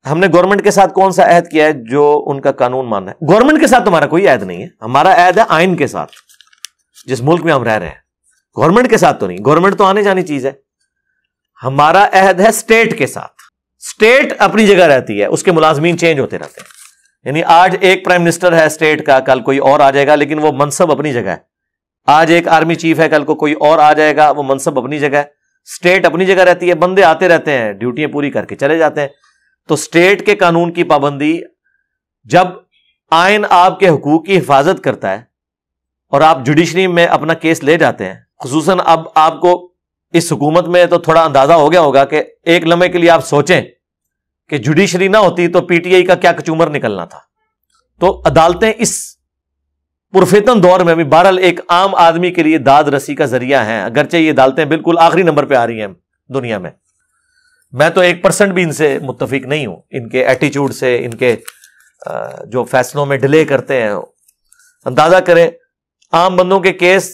ہم نے گورنمنٹ کے ساتھ کون سا عہد کیا ہے جو ان کا قانون ماننا ہے؟ گورنمنٹ کے ساتھ تمہارا کوئی عہد نہیں ہے، ہمارا عہد ہے آئین کے ساتھ، جس ملک میں ہم رہ رہے ہیں۔ گورنمنٹ کے ساتھ تو نہیں، گورنمنٹ تو آنے جانی چیز ہے۔ ہمارا عہد ہے سٹیٹ کے ساتھ۔ سٹیٹ اپنی جگہ رہتی ہے، اس کے ملازمین چینج ہوتے رہتے ہیں، یعنی آج ایک پرائم منسٹر ہے سٹیٹ کا، کل کوئی اور آ جائے گا، لیکن وہ منصب اپنی جگہ ہے۔ آج ایک آرمی چیف ہے، کل کو کوئی اور آ جائے گا، وہ منصب اپنی جگہ ہے۔ سٹیٹ اپنی جگہ رہتی ہے، بندے آتے رہتے ہیں، ڈیوٹیاں پوری کر کے چلے جاتے ہیں۔ تو سٹیٹ کے قانون کی پابندی، جب آئین آپ کے حقوق کی حفاظت کرتا ہے اور آپ جوڈیشری میں اپنا کیس لے جاتے ہیں، خصوصاً اب آپ کو اس حکومت میں تو تھوڑا اندازہ ہو گیا ہوگا کہ ایک لمحے کے لیے آپ سوچیں کہ جوڈیشری نہ ہوتی تو پی ٹی آئی کا کیا کچومر نکلنا تھا۔ تو عدالتیں اس پرفتن دور میں بھی بہرحال ایک عام آدمی کے لیے داد رسی کا ذریعہ ہیں، اگرچہ یہ عدالتیں بالکل آخری نمبر پہ آ رہی ہیں دنیا میں۔ میں تو 1% بھی ان سے متفق نہیں ہوں، ان کے ایٹیچیوڈ سے، ان کے جو فیصلوں میں ڈیلے کرتے ہیں۔ اندازہ کریں عام بندوں کے کیس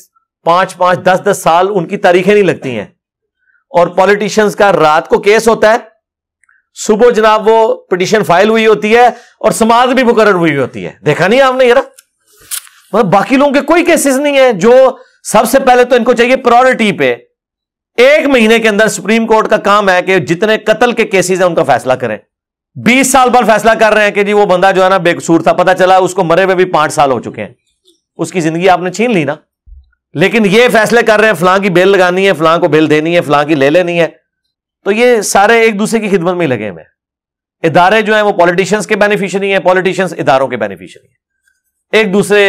5-5 10-10 سال ان کی تاریخیں نہیں لگتی ہیں، اور پولیٹیشنز کا رات کو کیس ہوتا ہے، صبح جناب وہ پٹیشن فائل ہوئی ہوتی ہے اور سماعت بھی مقرر ہوئی ہوتی ہے۔ دیکھا نہیں آپ نے یار؟ مطلب باقی لوگوں کے کوئی کیسز نہیں ہے۔ جو سب سے پہلے تو ان کو چاہیے پرائورٹی پہ 1 مہینے کے اندر سپریم کورٹ کا کام ہے کہ جتنے قتل کے کیسز ہیں ان کا فیصلہ کریں۔ 20 سال بعد فیصلہ کر رہے ہیں کہ جی وہ بندہ جو ہے نا بے قصور تھا، پتہ چلا اس کو مرے ہوئے بھی 5 سال ہو چکے ہیں، اس کی زندگی آپ نے چھین لی نا۔ لیکن یہ فیصلے کر رہے ہیں فلاں کی بیل لگانی ہے، فلاں کو بیل دینی ہے، فلاں کی لے لینی ہے۔ تو یہ سارے ایک دوسرے کی خدمت میں لگے ہوئے ہیں۔ ادارے جو ہیں وہ پولیٹیشنز کے بینیفیشری ہیں، پولیٹیشنز اداروں کے بینیفیشری ہیں۔ ایک دوسرے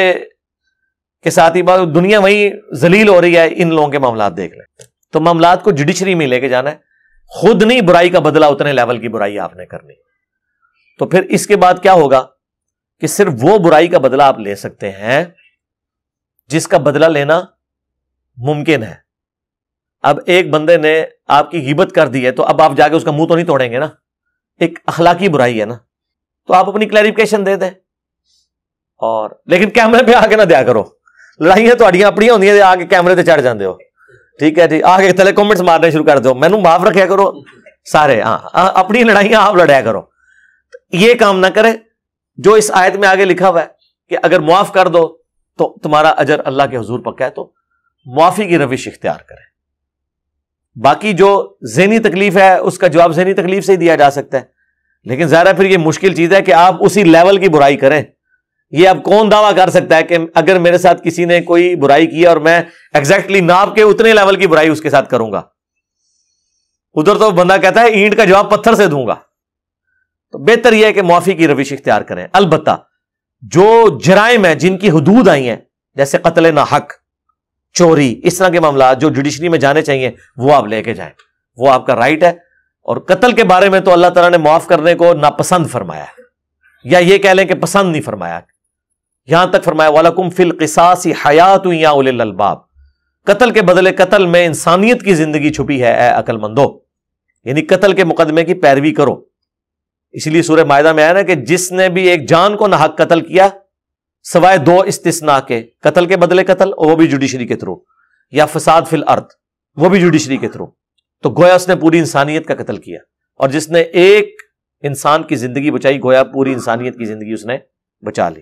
کے ساتھ ہی بات، دنیا وہی ذلیل ہو رہی ہے۔ ان لوگوں کے معاملات دیکھ لیں تو معاملات کو جوڈیشری میں لے کے جانا ہے، خود نہیں برائی کا بدلہ اتنے لیول کی برائی آپ نے کرنی۔ تو پھر اس کے بعد کیا ہوگا کہ صرف وہ برائی کا بدلہ آپ لے سکتے ہیں جس کا بدلہ لینا ممکن ہے۔ اب ایک بندے نے آپ کی غیبت کر دی ہے تو اب آپ جا کے اس کا منہ تو نہیں توڑیں گے نا، ایک اخلاقی برائی ہے نا، تو آپ اپنی کلیریفیکیشن دے دیں۔ اور لیکن کیمرے پہ آ کے نہ دیا کرو، لڑائیاں تو اڑیاں اپنی ہوندی ہیں، آ کے کیمرے تے چڑھ جاندے ہو، ٹھیک ہے جی، آ کے تلے کمنٹس مارنے شروع کر دو، مینوں معاف رکھیا کرو سارے، ہاں اپنی لڑائیاں آپ لڑیا کرو۔ یہ کام نہ کرے جو اس آیت میں آگے لکھا ہوا ہے کہ اگر معاف کر دو تو تمہارا اجر اللہ کے حضور پکا ہے، تو معافی کی روش اختیار کریں۔ باقی جو ذہنی تکلیف ہے اس کا جواب ذہنی تکلیف سے ہی دیا جا سکتا ہے، لیکن ظاہر ہے پھر یہ مشکل چیز ہے کہ آپ اسی لیول کی برائی کریں۔ یہ اب کون دعویٰ کر سکتا ہے کہ اگر میرے ساتھ کسی نے کوئی برائی کی اور میں ایگزیکٹلی ناپ کے اتنے لیول کی برائی اس کے ساتھ کروں گا؟ ادھر تو بندہ کہتا ہے اینٹ کا جواب پتھر سے دوں گا۔ تو بہتر یہ ہے کہ معافی کی روش اختیار کریں۔ البتہ جو جرائم ہیں جن کی حدود آئی ہیں، جیسے قتل ناحق، چوری، اس طرح کے معاملات جو جوڈیشری میں جانے چاہیے وہ آپ لے کے جائیں، وہ آپ کا رائٹ ہے۔ اور قتل کے بارے میں تو اللہ تعالیٰ نے معاف کرنے کو ناپسند فرمایا ہے، یا یہ کہہ لیں کہ پسند نہیں فرمایا، یہاں تک فرمایا وَلَكُمْ فِي الْقِصَاصِ حَيَاةٌ يَا أُولِي الْأَلْبَابِ، قتل کے بدلے قتل میں انسانیت کی زندگی چھپی ہے اے عقل مندو، یعنی قتل کے مقدمے کی پیروی کرو۔ اسی لیے سورہ مائدہ میں آیا نا کہ جس نے بھی ایک جان کو ناحق قتل کیا سوائے 2 استثناء کے، قتل کے بدلے قتل وہ بھی جوڈیشری کے تھرو، یا فساد فی الارض وہ بھی جوڈیشری کے تھرو، تو گویا اس نے پوری انسانیت کا قتل کیا، اور جس نے ایک انسان کی زندگی بچائی گویا پوری انسانیت کی زندگی اس نے بچا لی۔